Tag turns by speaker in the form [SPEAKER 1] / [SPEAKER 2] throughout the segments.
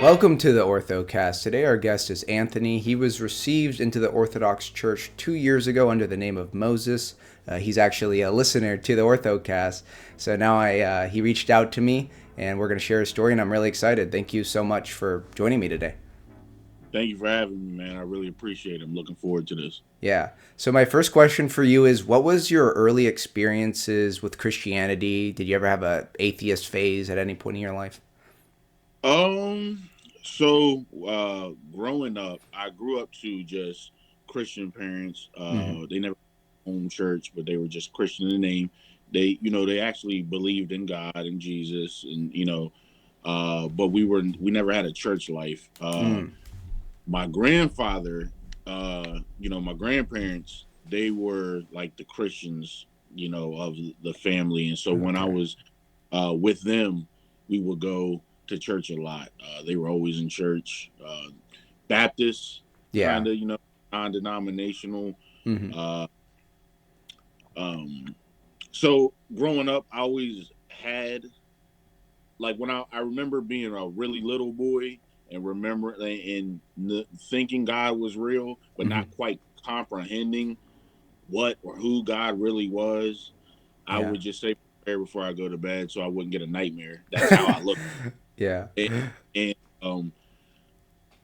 [SPEAKER 1] Welcome to the Orthocast. Today our guest is Anthony. He was received into the Orthodox Church 2 years ago under the name of Moses. He's actually a listener to the Orthocast. So now he reached out to me and we're going to share his story and I'm really excited. Thank you so much for joining me today.
[SPEAKER 2] Thank you for having me, man. I really appreciate it. I'm looking forward to this.
[SPEAKER 1] Yeah. So my first question for you is, what was your early experiences with Christianity? Did you ever have a atheist phase at any point in your life?
[SPEAKER 2] Um, so growing up, I grew up to just Christian parents.
[SPEAKER 1] Hmm.
[SPEAKER 2] They never owned church, but they were just Christian in name. They actually believed in God and Jesus, and but we never had a church life.
[SPEAKER 1] Mm.
[SPEAKER 2] My grandfather, my grandparents, they were like the Christians, of the family, and so when I
[SPEAKER 1] Okay.
[SPEAKER 2] was with them, we would go to church a lot. They were always in church. Baptist, kind
[SPEAKER 1] Yeah.
[SPEAKER 2] of, non-denominational.
[SPEAKER 1] Hmm.
[SPEAKER 2] Uh, um, so growing up, I always had like when I remember being a really little boy and remember and thinking God was real, but
[SPEAKER 1] Hmm.
[SPEAKER 2] not quite comprehending what or who God really was. I
[SPEAKER 1] Yeah.
[SPEAKER 2] would just say prayer before I go to bed so I wouldn't get a nightmare. That's how I look.
[SPEAKER 1] Yeah.
[SPEAKER 2] And, and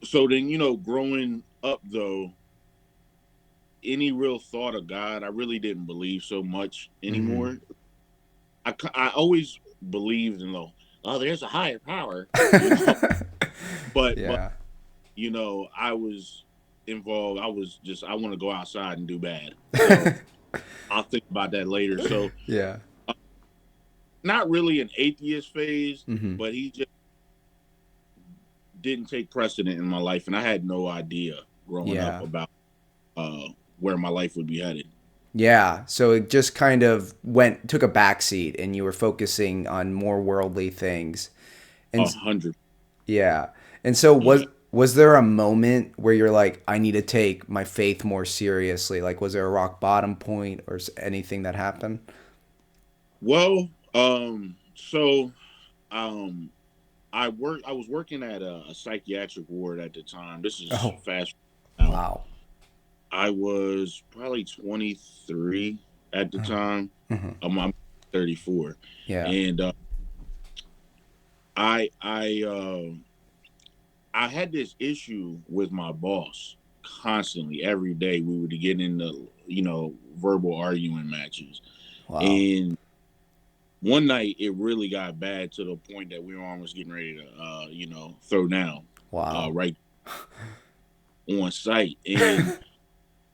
[SPEAKER 2] so then, growing up though, any real thought of God, I really didn't believe so much
[SPEAKER 1] Hmm.
[SPEAKER 2] anymore. I always believed in oh, there's a higher power, but
[SPEAKER 1] Yeah.
[SPEAKER 2] I was involved. I want to go outside and do bad. So I'll think about that later. So
[SPEAKER 1] Yeah.
[SPEAKER 2] uh, not really an atheist phase,
[SPEAKER 1] Hmm.
[SPEAKER 2] but he just didn't take precedent in my life, and I had no idea growing up
[SPEAKER 1] Yeah.
[SPEAKER 2] about where my life would be headed.
[SPEAKER 1] Yeah. So it just kind of took a backseat and you were focusing on more worldly things. And
[SPEAKER 2] 100.
[SPEAKER 1] yeah. And so
[SPEAKER 2] Yeah.
[SPEAKER 1] was there a moment where you're like, I need to take my faith more seriously? Like, was there a rock bottom point or anything that happened?
[SPEAKER 2] Well, so um, I was working at a psychiatric ward at the time. This is
[SPEAKER 1] Oh,
[SPEAKER 2] fast now.
[SPEAKER 1] wow.
[SPEAKER 2] I was probably 23 at the time.
[SPEAKER 1] Hmm.
[SPEAKER 2] I'm 34,
[SPEAKER 1] Yeah.
[SPEAKER 2] and I I I had this issue with my boss constantly. Every day we would get into verbal arguing matches,
[SPEAKER 1] Wow.
[SPEAKER 2] and one night it really got bad to the point that we were almost getting ready to throw down
[SPEAKER 1] Wow.
[SPEAKER 2] right on site. And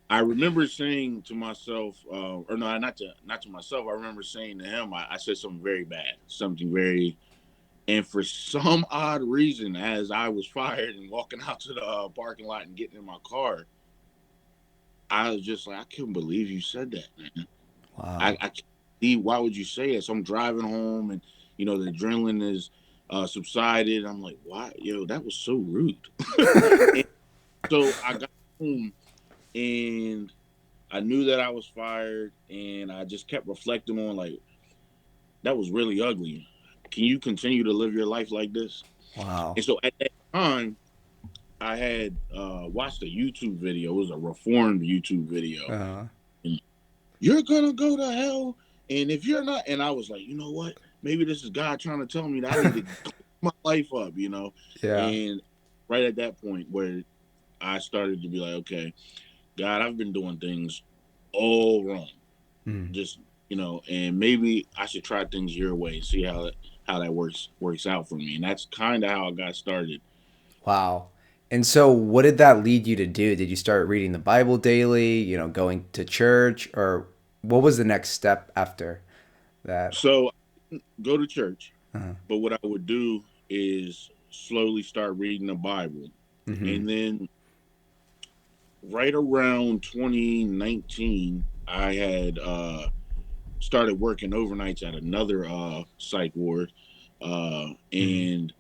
[SPEAKER 2] I remember saying to myself, or no, not to myself. I remember saying to him, I said something very bad, something very. And for some odd reason, as I was fired and walking out to the parking lot and getting in my car, I was just like, I couldn't believe you said that, man. I
[SPEAKER 1] Wow.
[SPEAKER 2] can't see why would you say it. So I'm driving home, and the adrenaline is subsided. I'm like, why, that was so rude. And so I got home, and I knew that I was fired, and I just kept reflecting on like that was really ugly. Can you continue to live your life like this?
[SPEAKER 1] Wow.
[SPEAKER 2] And so at that time, I had watched a YouTube video. It was a reformed YouTube video.
[SPEAKER 1] Uh,
[SPEAKER 2] And you're gonna go to hell, and if you're not, and I was like, you know what? Maybe this is God trying to tell me that I need to clean my life up.
[SPEAKER 1] yeah.
[SPEAKER 2] And right at that point where I started to be like, okay, God, I've been doing things all wrong.
[SPEAKER 1] Mm.
[SPEAKER 2] Just and maybe I should try things your way and see how that works out for me. And that's kind of how I got started.
[SPEAKER 1] Wow. And so what did that lead you to do? Did you start reading the Bible daily, going to church, or what was the next step after that?
[SPEAKER 2] So go to church,
[SPEAKER 1] Uh,
[SPEAKER 2] but what I would do is slowly start reading the Bible.
[SPEAKER 1] mm-hmm.
[SPEAKER 2] And then right around 2019, I had started working overnights at another psych ward.
[SPEAKER 1] Mm-hmm.
[SPEAKER 2] And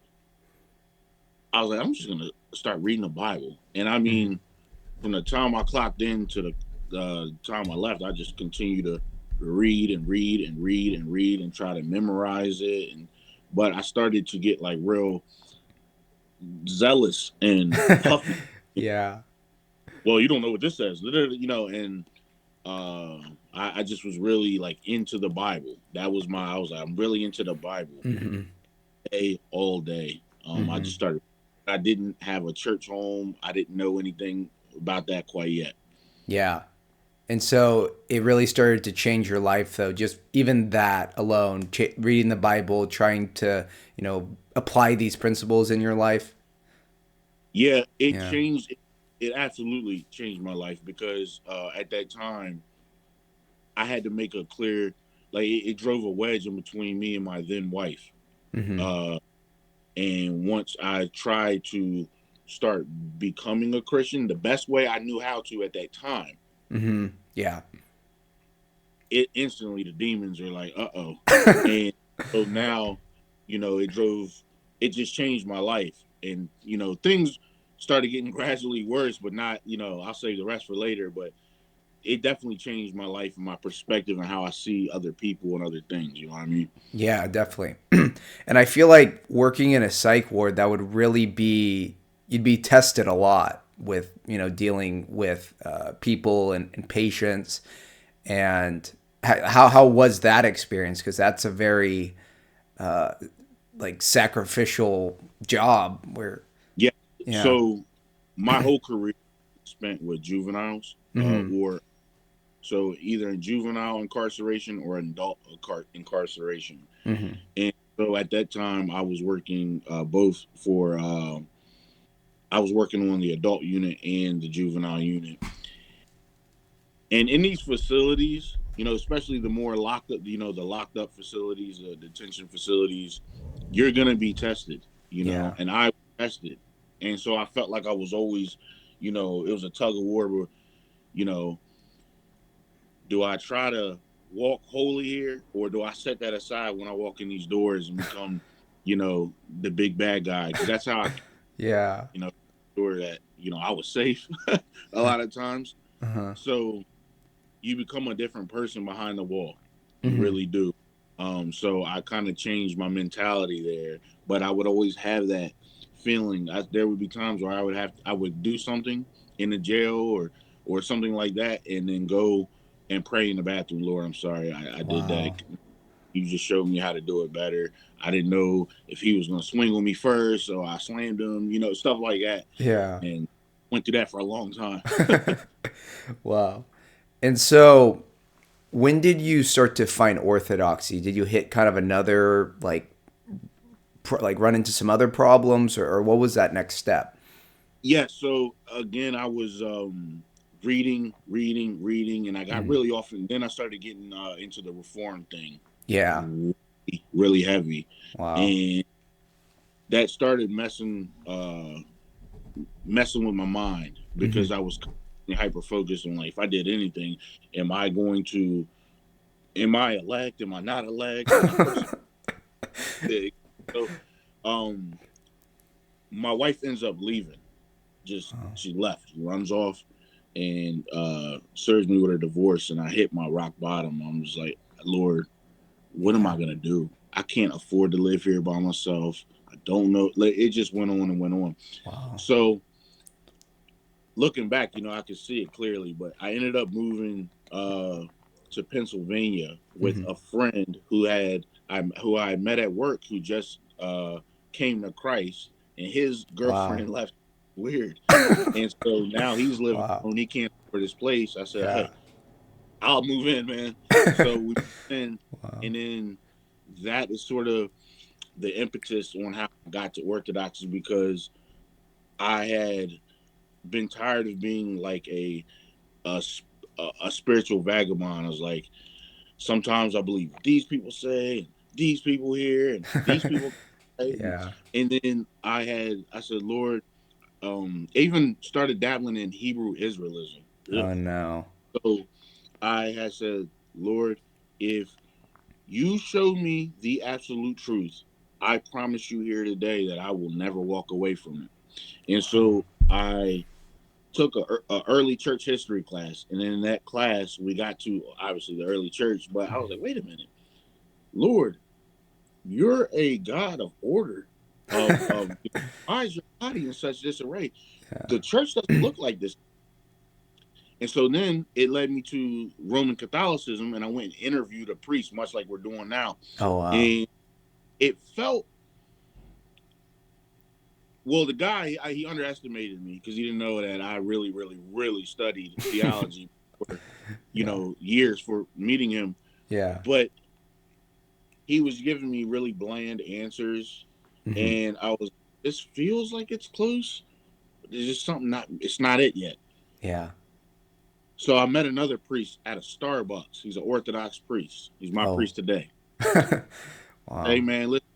[SPEAKER 2] I was like, I'm just going to start reading the Bible. And I
[SPEAKER 1] Mm-hmm.
[SPEAKER 2] mean, from the time I clocked in to the time I left, I just continued to read and read and read and read and try to memorize it. But I started to get like real zealous and huffy.
[SPEAKER 1] Yeah.
[SPEAKER 2] Well, you don't know what this says, and I just was really like into the Bible. That was I was like, I'm really into the Bible
[SPEAKER 1] Hmm.
[SPEAKER 2] all day. I
[SPEAKER 1] Hmm.
[SPEAKER 2] just started. I didn't have a church home. I didn't know anything about that quite yet.
[SPEAKER 1] Yeah. And so it really started to change your life, though. Just even that alone, reading the Bible, trying to, apply these principles in your life.
[SPEAKER 2] Yeah, it
[SPEAKER 1] Yeah.
[SPEAKER 2] changed. It absolutely changed my life because at that time I had to make a clear, like it drove a wedge in between me and my then wife.
[SPEAKER 1] Hmm.
[SPEAKER 2] Uh, and once I tried to start becoming a Christian, the best way I knew how to at that time,
[SPEAKER 1] Hmm. Yeah.
[SPEAKER 2] it instantly the demons are like, and so now, it just changed my life, and things started getting gradually worse, but not, I'll save the rest for later, but it definitely changed my life and my perspective and how I see other people and other things. You know what I mean?
[SPEAKER 1] Yeah, definitely. And I feel like working in a psych ward, that would really be, you'd be tested a lot with, dealing with people and patients. And how was that experience? Because that's a very like sacrificial job where,
[SPEAKER 2] Yeah.
[SPEAKER 1] yeah.
[SPEAKER 2] So my whole career spent with juveniles,
[SPEAKER 1] Hmm.
[SPEAKER 2] or so either in juvenile incarceration or adult incarceration.
[SPEAKER 1] Hmm.
[SPEAKER 2] And so at that time, I was working both for. I was working on the adult unit and the juvenile unit. And in these facilities, especially the more locked up, the locked up facilities, the detention facilities, you're gonna be tested.
[SPEAKER 1] Yeah.
[SPEAKER 2] And I was tested, and so I felt like I was always, it was a tug of war. Where, you know, do I try to walk holy here, or do I set that aside when I walk in these doors and become, the big bad guy? Because that's how I,
[SPEAKER 1] Yeah.
[SPEAKER 2] sure that I was safe a lot of times.
[SPEAKER 1] Uh-huh.
[SPEAKER 2] So you become a different person behind the wall. You
[SPEAKER 1] Hmm.
[SPEAKER 2] really do. So I kind of changed my mentality there, but I would always have that feeling. There would be times where I would do something in the jail or something like that, and then go and pray in the bathroom. Lord, I'm sorry, I did that.
[SPEAKER 1] Wow.
[SPEAKER 2] You just showed me how to do it better. I didn't know if he was going to swing on me first, so I slammed him. Stuff like that,
[SPEAKER 1] Yeah.
[SPEAKER 2] and went through that for a long time.
[SPEAKER 1] Wow. And so when did you start to find orthodoxy? Did you hit kind of another like run into some other problems, or what was that next step?
[SPEAKER 2] Yeah, so again, I was reading, and I got
[SPEAKER 1] Mm.
[SPEAKER 2] really off. And then I started getting into the reform thing,
[SPEAKER 1] Yeah.
[SPEAKER 2] really, really heavy,
[SPEAKER 1] Wow.
[SPEAKER 2] and that started messing with my mind
[SPEAKER 1] Hmm.
[SPEAKER 2] because I was hyper focused on, like, if I did anything, am I going to, am I elect? Am I not elect? Am I persecuted? So, um, my wife ends up leaving. Just she left, runs off, and serves me with a divorce. And I hit my rock bottom. I'm just like, Lord, what am
[SPEAKER 1] Yeah.
[SPEAKER 2] I gonna do? I can't afford to live here by myself. I don't know. Like, it just went on and went on.
[SPEAKER 1] Wow.
[SPEAKER 2] So looking back, I could see it clearly. But I ended up moving to Pennsylvania with
[SPEAKER 1] Hmm.
[SPEAKER 2] a friend who I met at work, who just came to Christ, and his
[SPEAKER 1] Wow.
[SPEAKER 2] girlfriend left. Weird. And so now he's living
[SPEAKER 1] Wow.
[SPEAKER 2] alone. He can't afford this place. I said,
[SPEAKER 1] Yeah.
[SPEAKER 2] hey, I'll move in, man. So we moved in,
[SPEAKER 1] Wow.
[SPEAKER 2] and then that is sort of the impetus on how I got to Orthodoxy, because I had been tired of being like a, a spiritual vagabond. I was like, sometimes I believe what these people say, and these people here, and these people say.
[SPEAKER 1] Yeah.
[SPEAKER 2] And then I said, Lord, I even started dabbling in Hebrew Israelism. Ugh.
[SPEAKER 1] Oh no.
[SPEAKER 2] So I had said, Lord, if you show me the absolute truth, I promise you here today that I will never walk away from it. And so I took a early church history class, and then in that class we got to obviously the early church. But I was like, wait a minute, Lord, you're a God of order. of why is your body in such disarray?
[SPEAKER 1] Yeah.
[SPEAKER 2] The church doesn't look like this. And so then it led me to Roman Catholicism, and I went and interviewed a priest, much like we're doing now.
[SPEAKER 1] Oh wow.
[SPEAKER 2] And it felt, well, the guy, he underestimated me because he didn't know that I really, really, really studied theology for,
[SPEAKER 1] Yeah.
[SPEAKER 2] years for meeting him.
[SPEAKER 1] Yeah.
[SPEAKER 2] But he was giving me really bland answers.
[SPEAKER 1] Hmm.
[SPEAKER 2] And I was, this feels like it's close. There's just something it's not it yet.
[SPEAKER 1] Yeah.
[SPEAKER 2] So I met another priest at a Starbucks. He's an Orthodox priest. He's my
[SPEAKER 1] Oh.
[SPEAKER 2] priest today. Hey
[SPEAKER 1] Wow.
[SPEAKER 2] man, listen,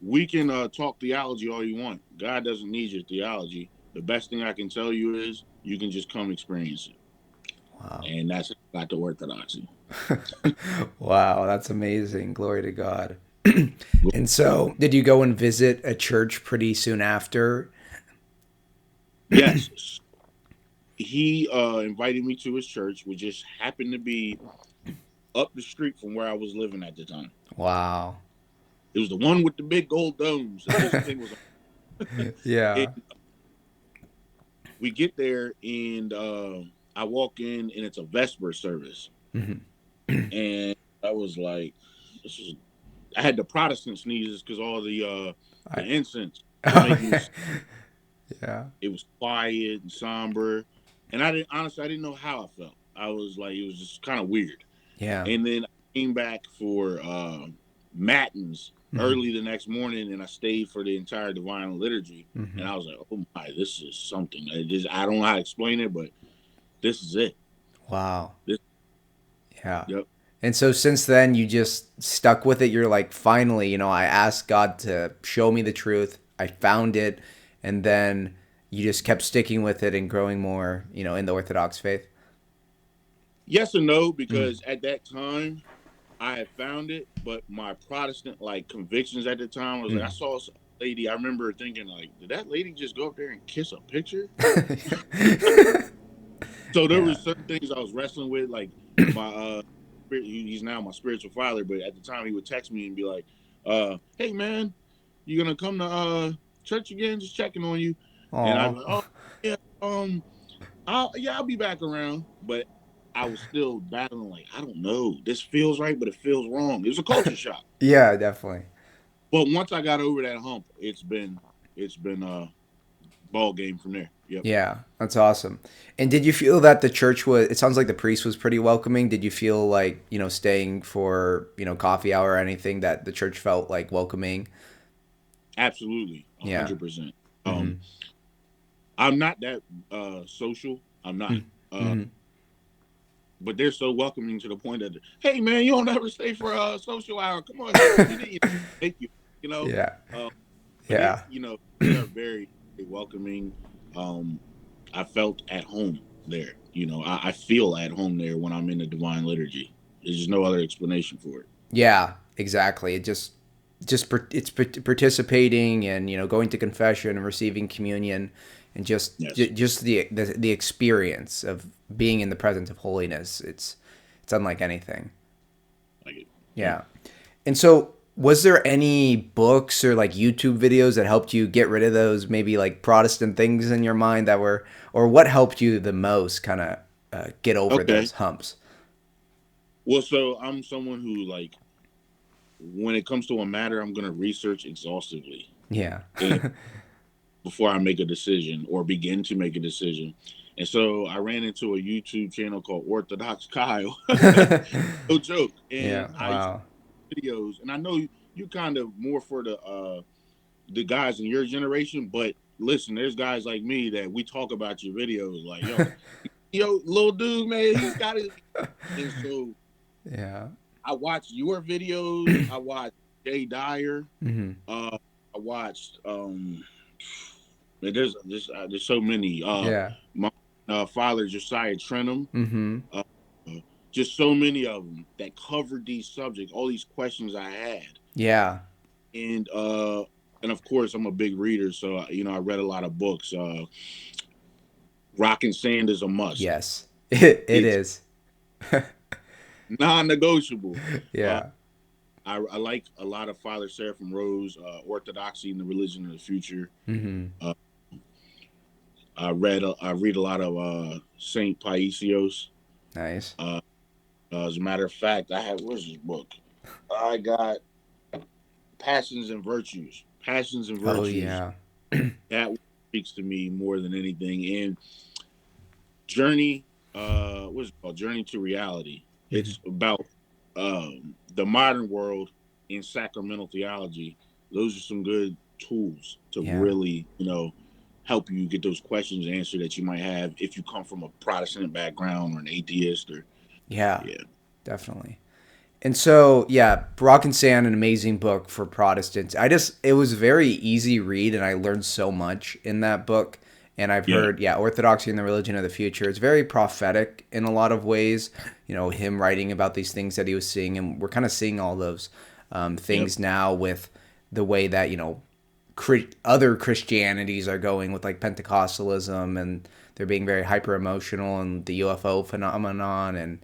[SPEAKER 2] we can talk theology all you want. God doesn't need your theology. The best thing I can tell you is you can just come experience it,
[SPEAKER 1] Wow.
[SPEAKER 2] and that's about the Orthodoxy.
[SPEAKER 1] Wow, that's amazing. Glory to God. And so, did you go and visit a church pretty soon after?
[SPEAKER 2] Yes, he invited me to his church, which just happened to be up the street from where I was living at the time.
[SPEAKER 1] Wow.
[SPEAKER 2] It was the one with the big gold domes. This thing was.
[SPEAKER 1] Yeah.
[SPEAKER 2] And we get there, and I walk in, and it's a Vesper service,
[SPEAKER 1] Hmm.
[SPEAKER 2] and I was like, "This is." I had the Protestant sneezes because all the
[SPEAKER 1] I,
[SPEAKER 2] incense was
[SPEAKER 1] oh,
[SPEAKER 2] making me.
[SPEAKER 1] yeah. Yeah.
[SPEAKER 2] It was quiet and somber, and I didn't honestly. I didn't know how I felt. I was like, it was just kind of weird.
[SPEAKER 1] Yeah.
[SPEAKER 2] And then I came back for matins
[SPEAKER 1] Hmm.
[SPEAKER 2] early the next morning, and I stayed for the entire Divine Liturgy. And
[SPEAKER 1] Hmm.
[SPEAKER 2] I was like, "Oh my, this is something. I don't know how to explain it, but this is it.
[SPEAKER 1] Wow.
[SPEAKER 2] This,
[SPEAKER 1] Yeah.
[SPEAKER 2] yep,
[SPEAKER 1] And so since then, you just stuck with it. You're like, finally, I asked God to show me the truth. I found it. And then you just kept sticking with it and growing more, in the Orthodox faith.
[SPEAKER 2] yes and no,
[SPEAKER 1] Mm.
[SPEAKER 2] because at that time I had found it, but my Protestant like convictions at the time was like, I
[SPEAKER 1] Mm.
[SPEAKER 2] saw a lady. I remember thinking like, did that lady just go up there and kiss a picture? So there were
[SPEAKER 1] Yeah.
[SPEAKER 2] certain things I was wrestling with, like my he's now my spiritual father, but at the time he would text me and be like, hey man, you gonna come to church again? Just checking on you. And I'd
[SPEAKER 1] Oh.
[SPEAKER 2] be like, oh yeah, I'll be back around. But I was still battling, like, I don't know. This feels right, but it feels wrong. It was a culture shock.
[SPEAKER 1] Yeah, definitely.
[SPEAKER 2] But once I got over that hump, it's been ball game from there. Yep.
[SPEAKER 1] Yeah, that's awesome. And did you feel that the church was, it sounds like the priest was pretty welcoming. Did you feel like, staying for, coffee hour or anything that the church felt like welcoming?
[SPEAKER 2] Absolutely,
[SPEAKER 1] Yeah.
[SPEAKER 2] 100%. Um,
[SPEAKER 1] Hmm.
[SPEAKER 2] I'm not that social. I'm not. Uh,
[SPEAKER 1] Hmm.
[SPEAKER 2] but they're so welcoming to the point that, hey man, you don't ever stay for a social hour. Come on, come on. You need thank you. You know,
[SPEAKER 1] Yeah.
[SPEAKER 2] uh, but
[SPEAKER 1] Yeah.
[SPEAKER 2] they are very, very welcoming. Um, I felt at home there. I feel at home there when I'm in the Divine Liturgy. There's just no other explanation for it.
[SPEAKER 1] Yeah, exactly. It's participating and going to confession and receiving communion and
[SPEAKER 2] Yes.
[SPEAKER 1] just the experience of being in the presence of holiness. It's unlike anything.
[SPEAKER 2] Like it. Yep.
[SPEAKER 1] Yeah. And so, was there any books or like YouTube videos that helped you get rid of those maybe like Protestant things in your mind that were, or what helped you the most kind of get over
[SPEAKER 2] Okay.
[SPEAKER 1] those humps?
[SPEAKER 2] Well, so I'm someone who, like, when it comes to a matter, I'm going to research exhaustively
[SPEAKER 1] Yeah.
[SPEAKER 2] and before I make a decision or begin to make a decision. And so I ran into a YouTube channel called Orthodox Kyle. No joke. And
[SPEAKER 1] Yeah.
[SPEAKER 2] I used
[SPEAKER 1] Wow.
[SPEAKER 2] to videos, and I know you kind of more for the guys in your generation, but listen, there's guys like me that we talk about your videos like, yo, little dude, man, he's got it. And so
[SPEAKER 1] Yeah.
[SPEAKER 2] I watched your videos. I watched Jay Dyer.
[SPEAKER 1] Hmm.
[SPEAKER 2] I watched man, there's so many.
[SPEAKER 1] Yeah.
[SPEAKER 2] My father Josiah Trenum.
[SPEAKER 1] Hmm.
[SPEAKER 2] Uh, just so many of them that covered these subjects, all these questions I had,
[SPEAKER 1] Yeah.
[SPEAKER 2] and and of course I'm a big reader, so I read a lot of books. Rock and Sand is a must.
[SPEAKER 1] Yes. It
[SPEAKER 2] It's
[SPEAKER 1] is.
[SPEAKER 2] non-negotiable. Uh,
[SPEAKER 1] Yeah.
[SPEAKER 2] I like a lot of Father Seraphim Rose, Orthodoxy and the Religion of the Future.
[SPEAKER 1] Mm-hmm.
[SPEAKER 2] Uh, I read a lot of Saint Paisios.
[SPEAKER 1] Nice.
[SPEAKER 2] As a matter of fact, I have where's this book? I got Passions and Virtues. Passions and
[SPEAKER 1] Oh
[SPEAKER 2] Virtues.
[SPEAKER 1] yeah.
[SPEAKER 2] That speaks to me more than anything. And Journey, what's it called? Journey to Reality.
[SPEAKER 1] Mm-hmm.
[SPEAKER 2] It's about the modern world in sacramental theology. Those are some good tools to
[SPEAKER 1] Yeah.
[SPEAKER 2] really, help you get those questions answered that you might have if you come from a Protestant background or an atheist or
[SPEAKER 1] Yeah.
[SPEAKER 2] yeah.
[SPEAKER 1] Definitely. And so, yeah, Brock and Sand, an amazing book for Protestants. It was a very easy read, and I learned so much in that book. And I've
[SPEAKER 2] Yeah.
[SPEAKER 1] heard, yeah, Orthodoxy and the Religion of the Future. It's very prophetic in a lot of ways. Him writing about these things that he was seeing, and we're kind of seeing all those
[SPEAKER 2] Yep.
[SPEAKER 1] things now with the way that other Christianities are going with like Pentecostalism, and they're being very hyper emotional, and the UFO phenomenon, and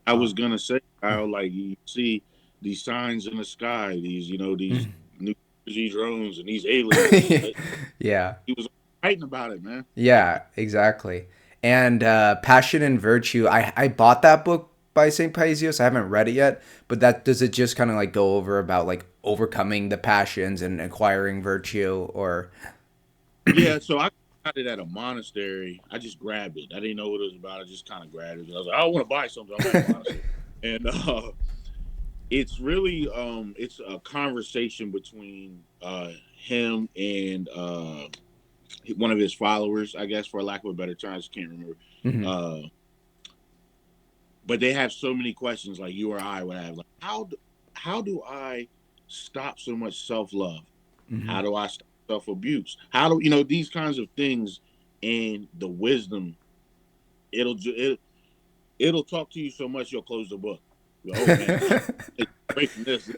[SPEAKER 2] I was gonna say how like you see these signs in the sky, these new Jersey drones and these aliens, and
[SPEAKER 1] yeah.
[SPEAKER 2] he was writing about it, man.
[SPEAKER 1] Yeah, exactly. And Passion and Virtue, I bought that book by St. Paisios. I haven't read it yet, but that does it just kind of like go over about like overcoming the passions and acquiring virtue or
[SPEAKER 2] Yeah, so I got it at a monastery. I just grabbed it. I didn't know what it was about. I just kind of grabbed it. I was like, I want to buy something. I'm at a monastery, and it's really it's a conversation between him and one of his followers, I guess, for lack of a better term. I just can't remember.
[SPEAKER 1] Mhm.
[SPEAKER 2] Uh, but they have so many questions, like you or I would have, like how do I stop so much self love? How
[SPEAKER 1] Mhm.
[SPEAKER 2] do I stop self abuse? How do these kinds of things and the wisdom? It'll it'll talk to you so much you'll close the book. Oh man, I take away from this.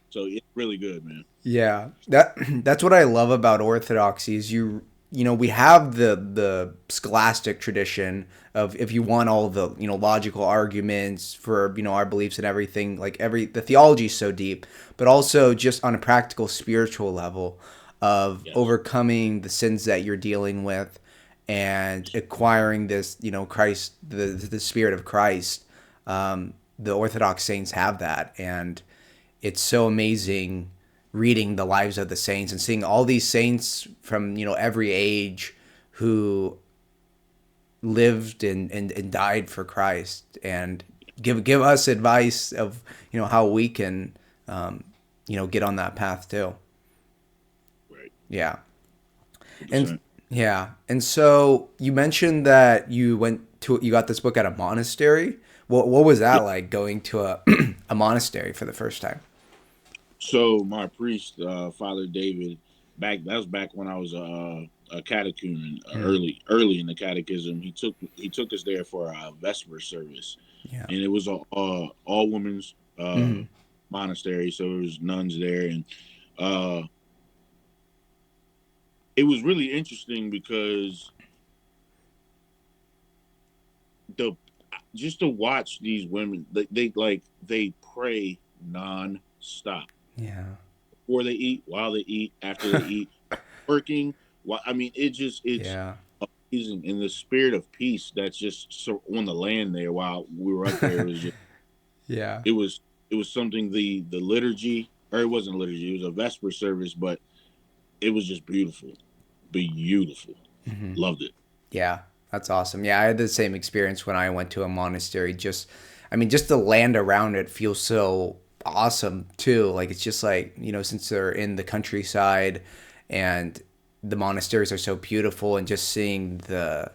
[SPEAKER 2] So it's really good, man.
[SPEAKER 1] Yeah, that's what I love about Orthodoxy is we have the scholastic tradition of if you want all the logical arguments for our beliefs and everything like the theology is so deep, but also just on a practical spiritual level of
[SPEAKER 2] Yes.
[SPEAKER 1] overcoming the sins that you're dealing with and acquiring this Christ the spirit of Christ. The Orthodox saints have that, and it's so amazing reading the lives of the saints and seeing all these saints from every age who lived and died for Christ and give us advice of how we can get on that path too.
[SPEAKER 2] Right.
[SPEAKER 1] Yeah. And
[SPEAKER 2] 100%.
[SPEAKER 1] yeah. And so you mentioned that you got this book at a monastery. What was that
[SPEAKER 2] Yeah.
[SPEAKER 1] like going to a a monastery for the first time?
[SPEAKER 2] So my priest, Father David, that was back when I was a catechumen,
[SPEAKER 1] Hmm.
[SPEAKER 2] early in the catechism. He took us there for a Vesper service,
[SPEAKER 1] Yeah.
[SPEAKER 2] and it was a all women's
[SPEAKER 1] Hmm.
[SPEAKER 2] monastery, so there was nuns there, and uh, it was really interesting because the just to watch these women, they pray non-stop
[SPEAKER 1] Yeah.
[SPEAKER 2] before they eat, while they eat, after they eat, working. I mean, it's
[SPEAKER 1] Yeah.
[SPEAKER 2] amazing, in the spirit of peace that's just so on the land there while we were up there.
[SPEAKER 1] Yeah.
[SPEAKER 2] It was it was something, the liturgy, or it wasn't a liturgy, it was a Vesper service, but it was just beautiful, beautiful.
[SPEAKER 1] Hmm.
[SPEAKER 2] Loved it.
[SPEAKER 1] Yeah. That's awesome. Yeah, I had the same experience when I went to a monastery. Just the land around it feels so awesome too. Like it's just like, since they're in the countryside and the monasteries are so beautiful and just seeing the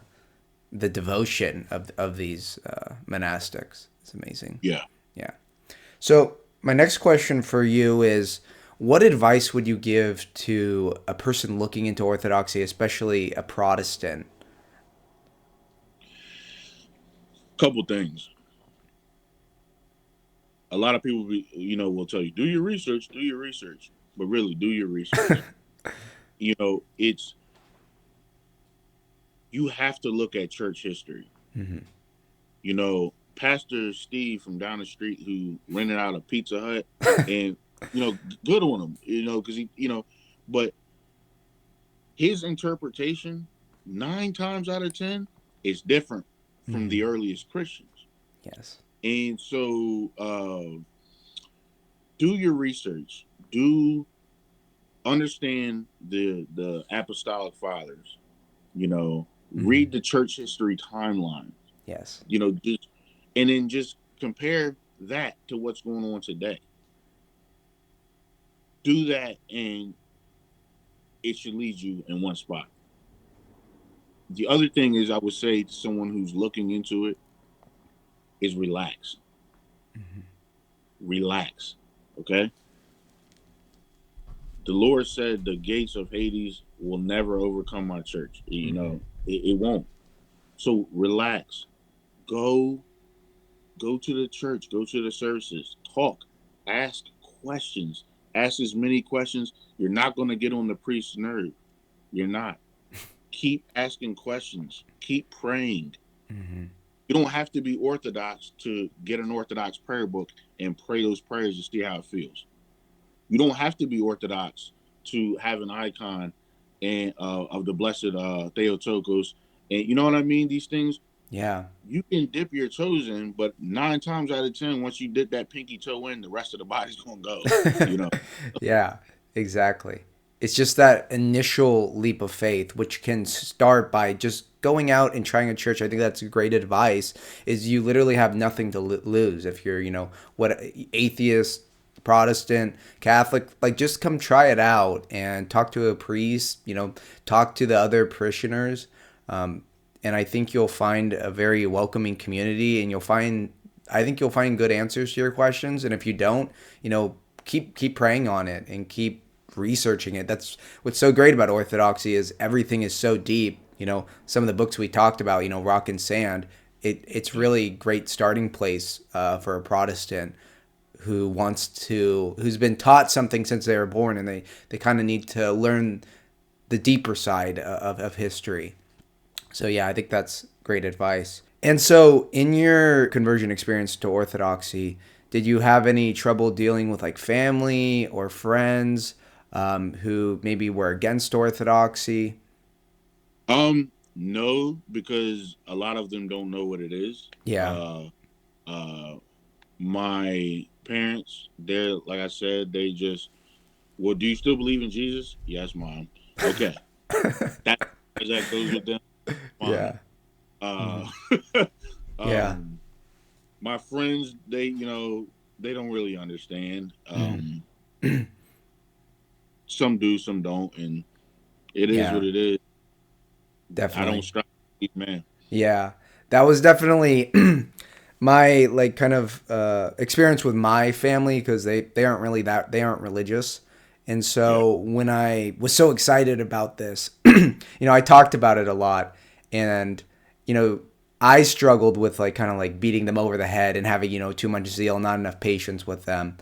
[SPEAKER 1] devotion of these monastics. It's amazing.
[SPEAKER 2] Yeah.
[SPEAKER 1] Yeah. So my next question for you is, what advice would you give to a person looking into Orthodoxy, especially a Protestant?
[SPEAKER 2] Couple things. A lot of people will tell you, do your research, but really do your research. It's you have to look at church history.
[SPEAKER 1] Hmm.
[SPEAKER 2] You know, Pastor Steve from down the street who rented out a Pizza Hut, and good on him, because but his interpretation 9 times out of 10 is different from
[SPEAKER 1] Mm-hmm.
[SPEAKER 2] the earliest Christians.
[SPEAKER 1] Yes.
[SPEAKER 2] And so, do your research. Do understand the apostolic fathers.
[SPEAKER 1] Mm-hmm.
[SPEAKER 2] Read the church history timeline.
[SPEAKER 1] Yes.
[SPEAKER 2] And then just compare that to what's going on today. Do that, and it should lead you in one spot. The other thing is, I would say to someone who's looking into it, is relax.
[SPEAKER 1] Mm-hmm.
[SPEAKER 2] Relax. Okay? The Lord said the gates of Hades will never overcome my church.
[SPEAKER 1] Mm-hmm.
[SPEAKER 2] It won't. So relax. Go go to the church, go to the services, talk, ask questions, ask as many questions. You're not going to get on the priest's nerve. You're not. Keep asking questions, keep praying.
[SPEAKER 1] Mm-hmm.
[SPEAKER 2] You don't have to be Orthodox to get an Orthodox prayer book and pray those prayers to see how it feels. You don't have to be Orthodox to have an icon and of the blessed Theotokos, and you know what I mean. These things
[SPEAKER 1] Yeah.
[SPEAKER 2] you can dip your toes in, but 9 times out of 10, once you dip that pinky toe in, the rest of the body's gonna go. You know.
[SPEAKER 1] Yeah, exactly. It's just that initial leap of faith, which can start by just going out and trying a church. I think that's great advice. Is you literally have nothing to lose if you're, what atheist, Protestant, Catholic, like just come try it out and talk to a priest. Talk to the other parishioners, and I think you'll find a very welcoming community, and I think you'll find good answers to your questions. And if you don't, keep praying on it and keep researching it. That's what's so great about Orthodoxy is everything is so deep. Some of the books we talked about, Rock and Sand. It's really great starting place for a Protestant who's been taught something since they were born, and they kind of need to learn the deeper side of history. So yeah, I think that's great advice. And so, in your conversion experience to Orthodoxy, did you have any trouble dealing with like family or friends who maybe were against Orthodoxy?
[SPEAKER 2] No, because a lot of them don't know what it is.
[SPEAKER 1] Yeah.
[SPEAKER 2] Uh, my parents, they're like I said, they just, well, do you still believe in Jesus? Yes, mom. Okay, that that goes with them. Fine.
[SPEAKER 1] Yeah.
[SPEAKER 2] Uh,
[SPEAKER 1] Hmm. Yeah.
[SPEAKER 2] um, my friends, they don't really understand.
[SPEAKER 1] Hmm.
[SPEAKER 2] Some do, some don't, and it is
[SPEAKER 1] Yeah.
[SPEAKER 2] what it is. I don't
[SPEAKER 1] Definitely.
[SPEAKER 2] strive to be man.
[SPEAKER 1] Yeah. That was definitely my like kind of experience with my family because they aren't religious. And
[SPEAKER 2] Yeah,
[SPEAKER 1] so when I was so excited about this, I talked about it a lot, and you know I struggled with like kind of like beating them over the head and having too much zeal, not enough patience with them.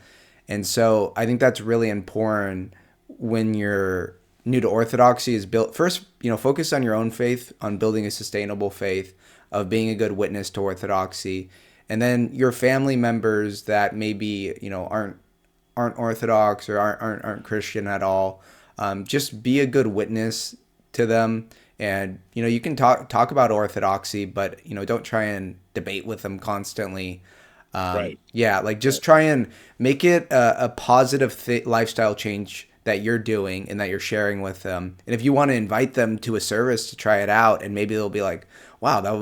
[SPEAKER 1] And so I think that's really important when you're new to Orthodoxy is built first, focus on your own faith, on building a sustainable faith, of being a good witness to Orthodoxy. And then your family members that maybe, aren't Orthodox or aren't Christian at all, just be a good witness to them. And you can talk about Orthodoxy, but don't try and debate with them constantly.
[SPEAKER 2] right,
[SPEAKER 1] Yeah, like
[SPEAKER 2] right.
[SPEAKER 1] just try and make it a positive lifestyle change that you're doing and that you're sharing with them. And if you want to invite them to a service to try it out, and maybe they'll be like, "Wow, that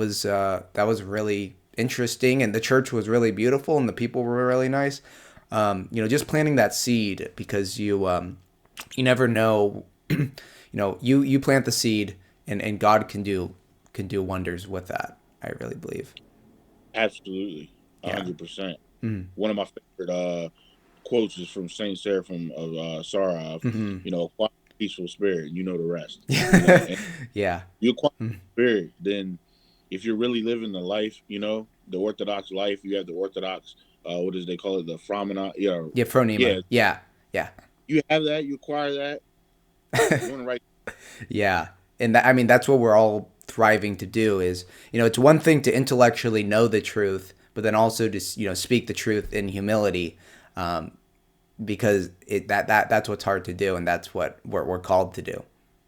[SPEAKER 1] was really interesting, and the church was really beautiful, and the people were really nice." Just planting that seed because you never know. You plant the seed, and God can do wonders with that. I really believe.
[SPEAKER 2] Absolutely,
[SPEAKER 1] Yeah.
[SPEAKER 2] 100%.
[SPEAKER 1] Mm.
[SPEAKER 2] One of my favorite quotes is from Saint Seraphim of Sarov.
[SPEAKER 1] Hmm.
[SPEAKER 2] Acquire a peaceful spirit, you know the rest. And
[SPEAKER 1] Yeah.
[SPEAKER 2] you acquire
[SPEAKER 1] Mm.
[SPEAKER 2] a spirit, then if you're really living the life, the Orthodox life, you have the Orthodox, what does they call it, the Framina,
[SPEAKER 1] Yeah.
[SPEAKER 2] yeah.
[SPEAKER 1] Phronema. Yeah. Yeah.
[SPEAKER 2] You have that, you acquire that, you're on the right.
[SPEAKER 1] Yeah. And I mean, that's what we're all thriving to do is, it's one thing to intellectually know the truth, but then also to speak the truth in humility, because that's what's hard to do, and that's what we're called to do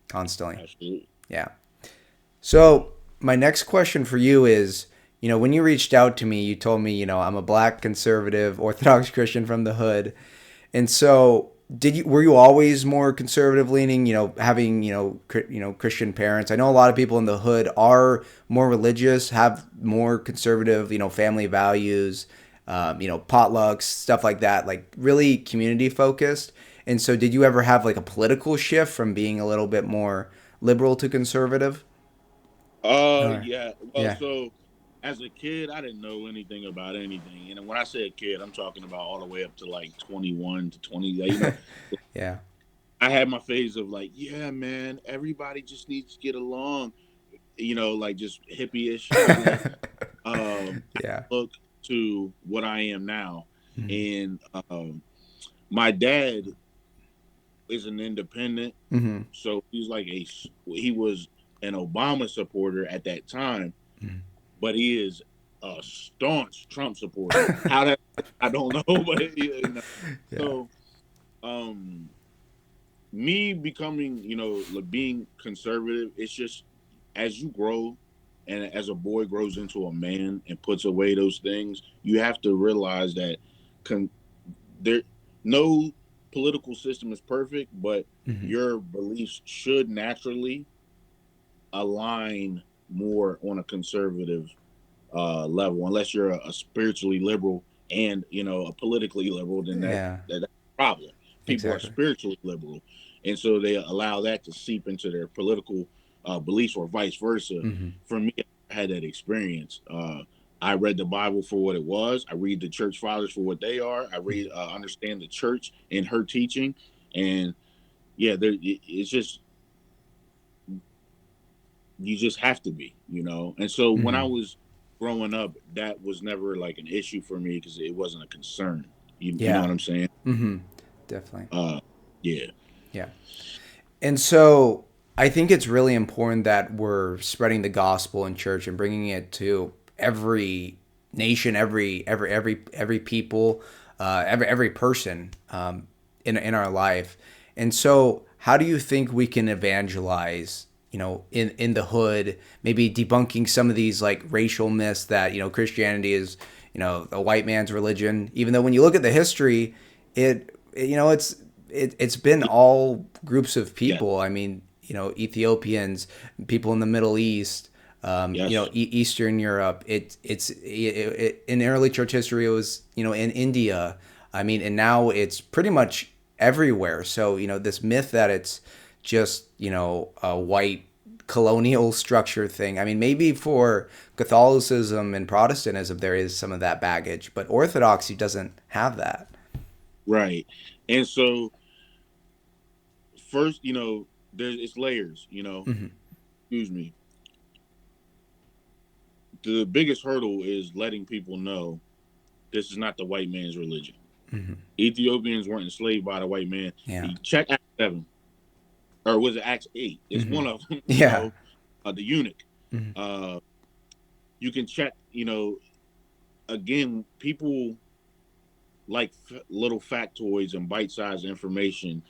[SPEAKER 1] constantly.
[SPEAKER 2] Absolutely.
[SPEAKER 1] Yeah. So my next question for you is, when you reached out to me, you told me, I'm a black conservative Orthodox Christian from the hood. And so were you always more conservative leaning, having, Christian parents? I know a lot of people in the hood are more religious, have more conservative, family values, potlucks, stuff like that, like really community focused. And so did you ever have like a political shift from being a little bit more liberal to conservative? Or
[SPEAKER 2] Yeah. Well,
[SPEAKER 1] yeah.
[SPEAKER 2] so as a kid, I didn't know anything about anything. And when I say a kid, I'm talking about all the way up to like 21 to 20.
[SPEAKER 1] Yeah.
[SPEAKER 2] I had my phase of like, yeah, man, everybody just needs to get along, like just hippie-ish. And then I
[SPEAKER 1] Yeah.
[SPEAKER 2] look to what I am now.
[SPEAKER 1] Mhm.
[SPEAKER 2] And my dad is an independent.
[SPEAKER 1] Mhm.
[SPEAKER 2] So he was an Obama supporter at that time,
[SPEAKER 1] Mhm.
[SPEAKER 2] but he is a staunch Trump supporter. How that I don't know, but
[SPEAKER 1] Yeah.
[SPEAKER 2] so um me becoming, like being conservative, it's just as you grow and as a boy grows into a man and puts away those things, you have to realize that con- there no political system is perfect, but
[SPEAKER 1] Mhm.
[SPEAKER 2] your beliefs should naturally align more on a conservative level, unless you're a spiritually liberal and a politically liberal, then
[SPEAKER 1] Yeah.
[SPEAKER 2] that's a problem. People are
[SPEAKER 1] Exactly.
[SPEAKER 2] spiritually liberal, and so they allow that to seep into their political beliefs, or vice versa.
[SPEAKER 1] Mhm.
[SPEAKER 2] For me, I had that experience. I read the Bible for what it was. I read the church fathers for what they are. I read, understand the church and her teaching, and yeah, it's just you just have to be. And so when I
[SPEAKER 1] Mhm.
[SPEAKER 2] was growing up, that was never like an issue for me because it wasn't a concern. You know
[SPEAKER 1] Yeah.
[SPEAKER 2] what I'm saying?
[SPEAKER 1] Mhm. Definitely.
[SPEAKER 2] Uh, yeah,
[SPEAKER 1] Yeah. And so I think it's really important that we're spreading the gospel in church and bringing it to every nation, every people, every person, in our life. And so, how do you think we can evangelize? In the hood, maybe debunking some of these like racial myths that Christianity is a white man's religion. Even though when you look at the history, it's been all groups of
[SPEAKER 2] yeah,
[SPEAKER 1] people. I mean, Ethiopians, people in the Middle East,
[SPEAKER 2] yes,
[SPEAKER 1] Eastern Europe. In early church history, it was in India. I mean, and now it's pretty much everywhere. So this myth that it's just a white colonial structure thing. I mean, maybe for Catholicism and Protestantism there is some of that baggage, but Orthodoxy doesn't have that.
[SPEAKER 2] right. And so first, there's it's layers.
[SPEAKER 1] Hmm.
[SPEAKER 2] Excuse me. The biggest hurdle is letting people know this is not the white man's religion.
[SPEAKER 1] Hmm.
[SPEAKER 2] Ethiopians weren't enslaved by the white man.
[SPEAKER 1] Yeah.
[SPEAKER 2] Check Acts 7, or was it Acts 8? It's
[SPEAKER 1] Hmm.
[SPEAKER 2] one of them.
[SPEAKER 1] Yeah.
[SPEAKER 2] The eunuch.
[SPEAKER 1] Hmm.
[SPEAKER 2] Uh, you can check. Again, people like little factoids and bite-sized information.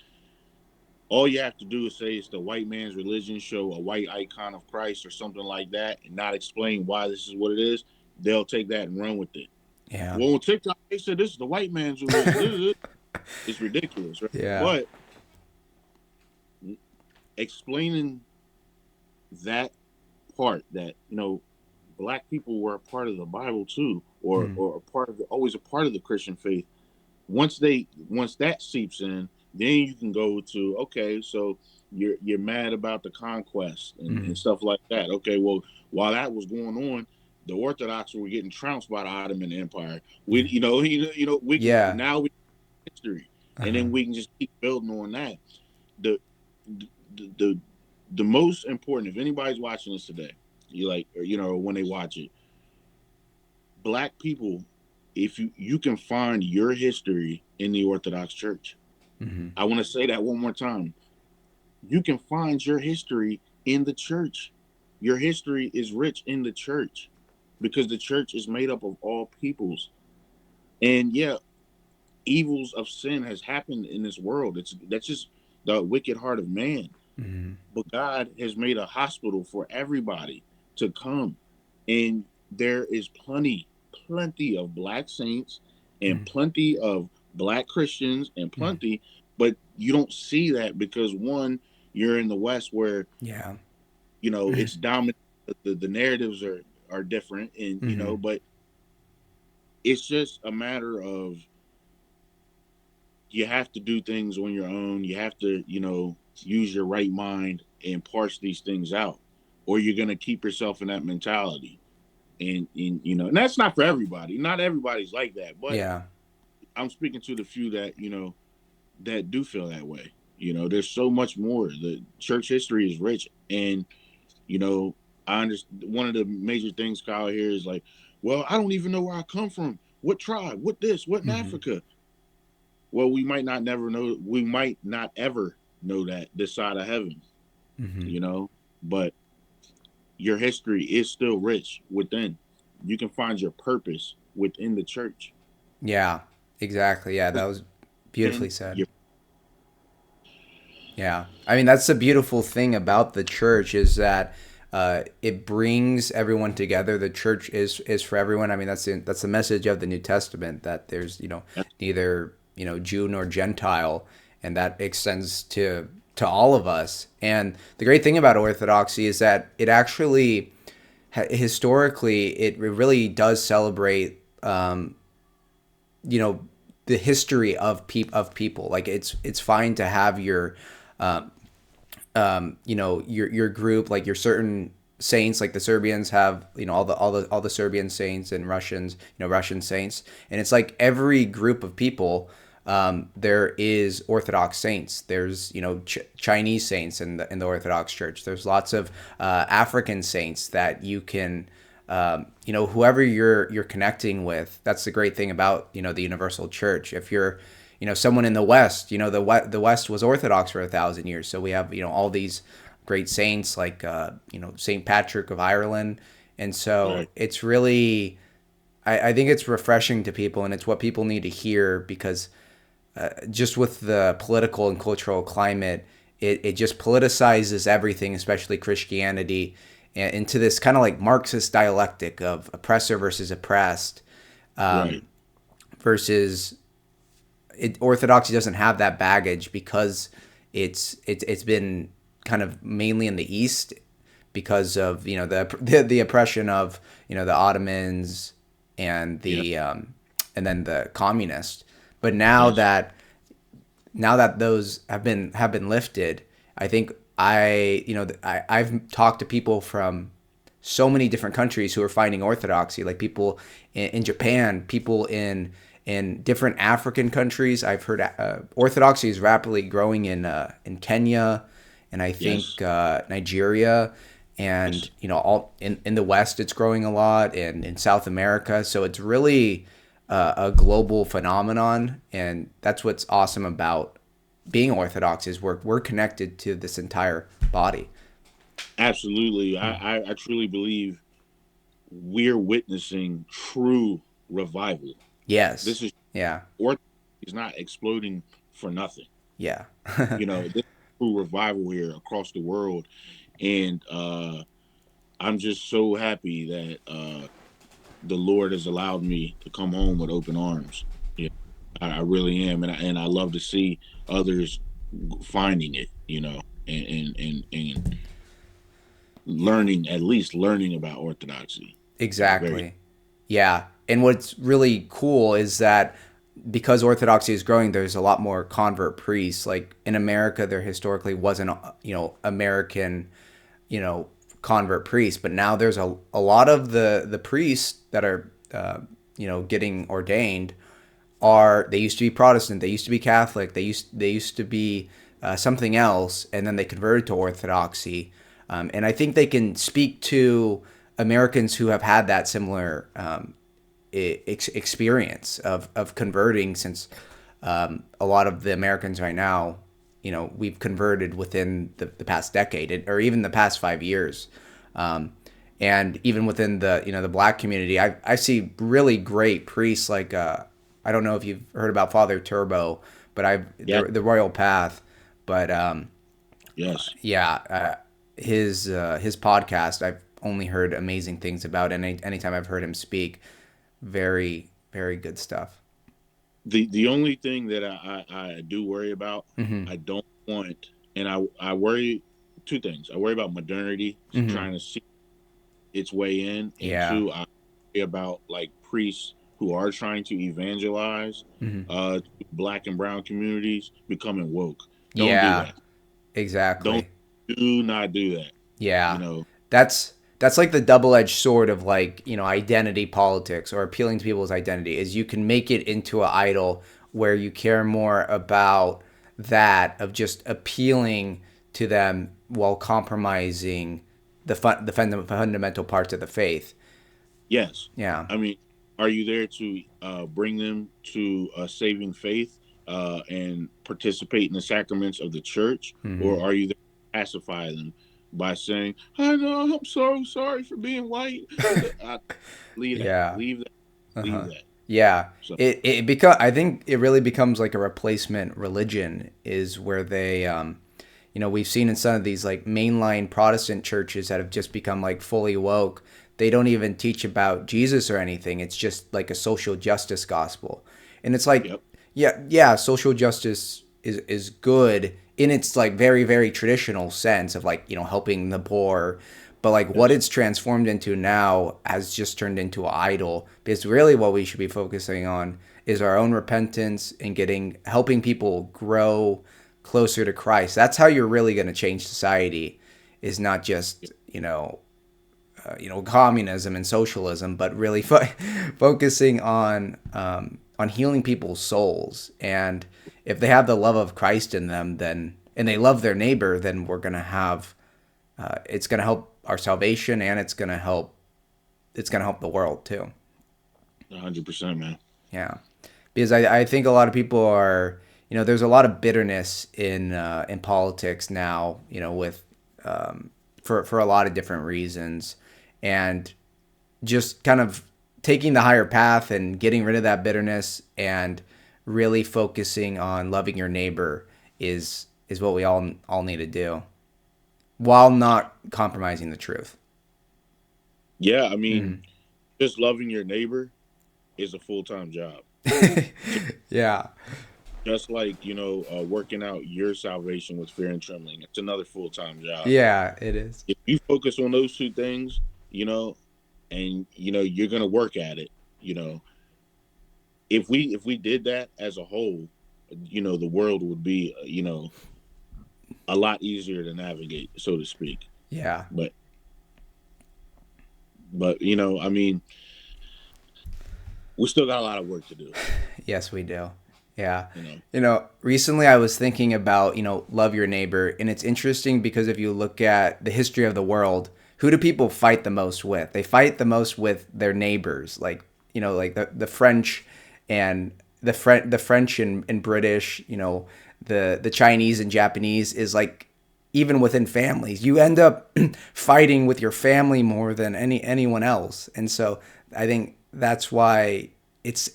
[SPEAKER 2] All you have to do is say it's the white man's religion, show a white icon of Christ or something like that, and not explain why this is what it is. They'll take that and run with it.
[SPEAKER 1] Yeah.
[SPEAKER 2] Well, on TikTok, they said this is the white man's religion. It's ridiculous, right?
[SPEAKER 1] Yeah.
[SPEAKER 2] But explaining that part, that black people were a part of the Bible too, or
[SPEAKER 1] Mm.
[SPEAKER 2] or a part of always a part of the Christian faith. Once that seeps in, then you can go to, okay, so you're mad about the conquest and
[SPEAKER 1] Mm.
[SPEAKER 2] stuff like that. Okay, well, while that was going on, the Orthodox were getting trounced by the Ottoman Empire. We
[SPEAKER 1] Mm.
[SPEAKER 2] we can
[SPEAKER 1] Yeah.
[SPEAKER 2] now we history, and
[SPEAKER 1] Uh-huh.
[SPEAKER 2] then we can just keep building on that. The the the, the most important, if anybody's watching this today, you like, or, when they watch it, black people, if you can find your history in the Orthodox Church.
[SPEAKER 1] Hmm.
[SPEAKER 2] I want to say that one more time. You can find your history in the church. Your history is rich in the church. because the church is made up of all peoples. And yeah, evils of sin has happened in this world. That's just the wicked heart of man.
[SPEAKER 1] Mm-hmm.
[SPEAKER 2] But God has made a hospital for everybody to come. And there is plenty of black saints and plenty of black Christians and
[SPEAKER 1] Mm-hmm.
[SPEAKER 2] plenty, but you don't see that because one, you're in the West where,
[SPEAKER 1] Yeah.
[SPEAKER 2] it's dominant. The narratives are different, and
[SPEAKER 1] Mm-hmm.
[SPEAKER 2] but it's just a matter of you have to do things on your own. You have to, use your right mind and parse these things out, or you're gonna keep yourself in that mentality. And that's not for everybody. Not everybody's like that, but
[SPEAKER 1] Yeah.
[SPEAKER 2] I'm speaking to the few that that do feel that way. There's so much more. The church history is rich, and you know, I understand. One of the major things, Kyle, here is like, well, I don't even know where I come from. What tribe? What this? What in
[SPEAKER 1] Mm-hmm.
[SPEAKER 2] Africa? Well, we might not never know. We might not ever know that this side of heaven,
[SPEAKER 1] Mm-hmm.
[SPEAKER 2] you know. But your history is still rich within. You can find your purpose within the church.
[SPEAKER 1] Yeah. Exactly. Yeah, that was beautifully
[SPEAKER 2] And
[SPEAKER 1] said.
[SPEAKER 2] your
[SPEAKER 1] Yeah. I mean, that's the beautiful thing about the church is that it brings everyone together. The church is for everyone. I mean, that's the message of the New Testament, that there's, neither, Jew nor Gentile, and that extends to all of us. And the great thing about Orthodoxy is that it actually historically it really does celebrate you know the history of people. Like it's fine to have your your group, like your certain saints, like the Serbians have, all the Serbian saints, and Russians, Russian saints, and it's like every group of people, there is Orthodox saints. There's Chinese saints in the Orthodox Church. There's lots of African saints that you can whoever you're connecting with. That's the great thing about the Universal Church. If you're someone in the West, the West was Orthodox for 1,000 years, so we have all these great saints like Saint Patrick of Ireland, and so
[SPEAKER 2] right,
[SPEAKER 1] it's really I think it's refreshing to people, and it's what people need to hear, because just with the political and cultural climate, it just politicizes everything, especially Christianity, into this kind of like Marxist dialectic of oppressor versus oppressed,
[SPEAKER 2] right,
[SPEAKER 1] versus Orthodoxy doesn't have that baggage, because it's been kind of mainly in the East, because of the oppression of the Ottomans and
[SPEAKER 2] yeah,
[SPEAKER 1] and then the communists. But
[SPEAKER 2] yes,
[SPEAKER 1] now that those have been lifted, I think I've talked to people from so many different countries who are finding Orthodoxy, like people in Japan, people in different African countries. I've heard Orthodoxy is rapidly growing in Kenya, and I
[SPEAKER 2] yes,
[SPEAKER 1] think Nigeria,
[SPEAKER 2] yes,
[SPEAKER 1] and all in the West it's growing a lot, and in South America. So it's really a global phenomenon, and that's what's awesome about being Orthodox, is we're connected to this entire body.
[SPEAKER 2] absolutely. I truly believe we're witnessing true revival.
[SPEAKER 1] Yes.
[SPEAKER 2] This is
[SPEAKER 1] Yeah.
[SPEAKER 2] Orthodox is not exploding for nothing.
[SPEAKER 1] Yeah.
[SPEAKER 2] This is true revival here across the world, and I'm just so happy that the Lord has allowed me to come home with open arms. Yeah, I really am, and I love to see others finding it. And learning, at least learning about Orthodoxy. Very
[SPEAKER 1] Exactly. Yeah. And what's really cool is that because Orthodoxy is growing, there's a lot more convert priests. Like in America, there historically wasn't, American, you know, convert priests, but now there's a lot of the priests that are, getting ordained they used to be Protestant, they used to be Catholic, they used to be something else, and then they converted to Orthodoxy. And I think they can speak to Americans who have had that similar experience of converting, since a lot of the Americans right now, we've converted within the past decade, or even the past 5 years. And even within the the black community, I see really great priests like I don't know if you've heard about Father Turbo, but
[SPEAKER 2] Yeah.
[SPEAKER 1] the Royal Path, but
[SPEAKER 2] Yes.
[SPEAKER 1] yeah, his podcast I've only heard amazing things about, and anytime I've heard him speak, very good stuff.
[SPEAKER 2] The only thing that I do worry about,
[SPEAKER 1] Hmm.
[SPEAKER 2] I don't want, and I worry two things. I worry about modernity
[SPEAKER 1] Hmm.
[SPEAKER 2] trying to see its way in, and
[SPEAKER 1] Yeah.
[SPEAKER 2] two, I worry about like priests who are trying to evangelize
[SPEAKER 1] Hmm.
[SPEAKER 2] black and brown communities becoming woke. Don't do
[SPEAKER 1] Yeah.
[SPEAKER 2] that. Don't
[SPEAKER 1] Exactly.
[SPEAKER 2] do not do that. You
[SPEAKER 1] Yeah.
[SPEAKER 2] know,
[SPEAKER 1] That's like the double-edged sword of like, identity politics or appealing to people's identity is you can make it into an idol where you care more about that of just appealing to them while compromising fundamental parts of the faith.
[SPEAKER 2] yes.
[SPEAKER 1] Yeah.
[SPEAKER 2] I mean, are you there to bring them to saving faith and participate in the sacraments of the church,
[SPEAKER 1] Hmm.
[SPEAKER 2] or are you there to pacify them by saying, "I know, I'm so sorry for being white"? Leave that.
[SPEAKER 1] Yeah.
[SPEAKER 2] Leave that. Leave
[SPEAKER 1] Uh-huh.
[SPEAKER 2] that.
[SPEAKER 1] Yeah.
[SPEAKER 2] So,
[SPEAKER 1] I think it really becomes like a replacement religion is where they we've seen in some of these like mainline Protestant churches that have just become like fully woke. They don't even teach about Jesus or anything. It's just like a social justice gospel. And it's like,
[SPEAKER 2] yep.
[SPEAKER 1] yeah, social justice is good in its like very traditional sense of like, helping the poor, but like what
[SPEAKER 2] Yes.
[SPEAKER 1] it's transformed into now has just turned into an idol because really what we should be focusing on is our own repentance and helping people grow closer to Christ. That's how you're really going to change society is not just, communism and socialism, but really focusing on healing people's souls. And if they have the love of Christ in them, then and they love their neighbor, then we're gonna have it's gonna help our salvation, and it's gonna help the world too.
[SPEAKER 2] 100%, man.
[SPEAKER 1] Yeah, because I think a lot of people are there's a lot of bitterness in politics now with for a lot of different reasons, and just kind of taking the higher path and getting rid of that bitterness and really focusing on loving your neighbor is what we all need to do while not compromising the truth.
[SPEAKER 2] Yeah, I mean,
[SPEAKER 1] Mm.
[SPEAKER 2] just loving your neighbor is a full time job. Just,
[SPEAKER 1] Yeah.
[SPEAKER 2] just like, working out your salvation with fear and trembling, it's another full time job.
[SPEAKER 1] Yeah, it is.
[SPEAKER 2] If you focus on those two things, and you're gonna work at it. You know, if we did that as a whole, the world would be a lot easier to navigate, so to speak.
[SPEAKER 1] Yeah.
[SPEAKER 2] But I mean, we still got a lot of work to do.
[SPEAKER 1] Yes, we do. Yeah.
[SPEAKER 2] You know,
[SPEAKER 1] Recently I was thinking about, love your neighbor. And it's interesting because if you look at the history of the world, who do people fight the most with? They fight the most with their neighbors, like, like the French and the French and British, the Chinese and Japanese is like even within families. You end up fighting with your family more than anyone else. And so I think that's why it's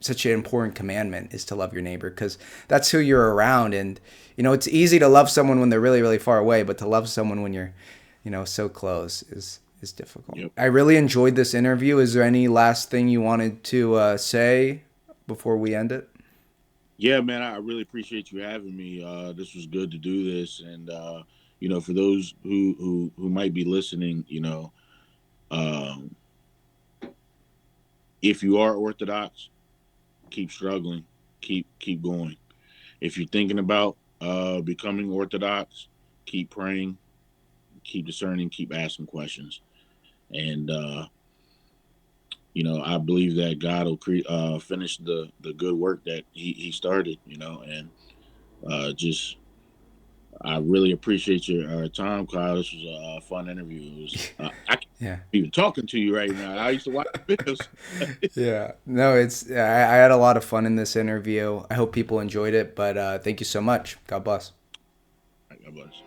[SPEAKER 1] such an important commandment is to love your neighbor because that's who you're around. And it's easy to love someone when they're really far away, but to love someone when you're so close is difficult.
[SPEAKER 2] yep.
[SPEAKER 1] I really enjoyed this interview. Is there any last thing you wanted to say before we end it?
[SPEAKER 2] Yeah, man, I really appreciate you having me. This was good to do this, and for those who might be listening, um, if you are Orthodox, keep struggling, keep going. If you're thinking about becoming Orthodox, keep praying, keep discerning, keep asking questions, and I believe that God will finish the good work that He started. And just I really appreciate your time, Kyle. This was a fun interview. It was I can't
[SPEAKER 1] Yeah.
[SPEAKER 2] even talking to you right now. I used to watch videos.
[SPEAKER 1] Yeah. No, I had a lot of fun in this interview. I hope people enjoyed it, but thank you so much. God bless.
[SPEAKER 2] God bless.